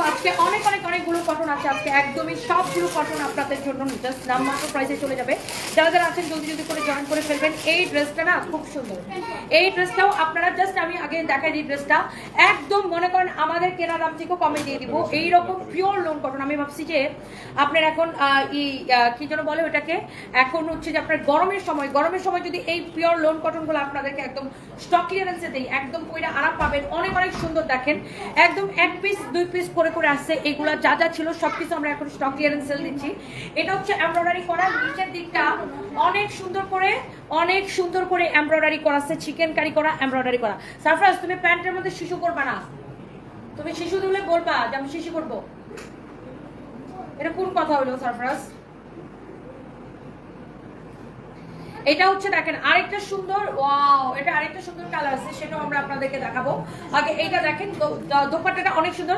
আজকে অনেকগুলো কটন আছে, আজকে একদমই সবগুলো কটন আপনাদের জন্য জাস্ট নামমাত্র প্রাইসে চলে যাবে। যারা আছেন জলদি করে জয়েন করে ফেলবেন। এই ড্রেসটা না খুব সুন্দর, এই ড্রেসটাও আপনারা জাস্ট আমি আগে দেখাই দিই। ড্রেসটা একদম মনে করেন আমাদের কেনা দাম থেকেও কমে দিয়ে দিব। এইরকম পিওর লোন কটন। আমি ভাবছি যে আপনার এখন কি যেন বলে ওটাকে, এখন হচ্ছে যে আপনার গরমের সময় যদি এই পিওর লোন কটনগুলো আপনাদেরকে একদম স্টক ক্লিয়ারেন্সে দেই, একদম পয়রা আরাম পাবেন। অনেক সুন্দর দেখেন, একদম 1 পিস 2 পিস করে আসছে। এগুলা যা ছিল সবকিছু আমরা এখন স্টক ক্লিয়ারেন্স সেল দিচ্ছি। এটা হচ্ছে এমব্রয়ডারি করা, নিচের দিকটা অনেক সুন্দর করে এমব্রয়ডারি করা আছে, চিকেন কারি করা, এমব্রয়ডারি করা। সারফরাজ তুমি প্যান্টের মধ্যে শিশু করবা না, তুমি শিশু দিলে বলবা যে আমি শিশু করবো, এটা কোন কথা হলো সারফরাজ? এটা হচ্ছে দেখেন আরেকটা সুন্দর, ওয়াও, এটা আরেকটা সুন্দর কালার আছে, সেটাও আমরা আপনাদেরকে দেখাবো। আগে এইটা দেখেন, দোপাট্টাটা অনেক সুন্দর।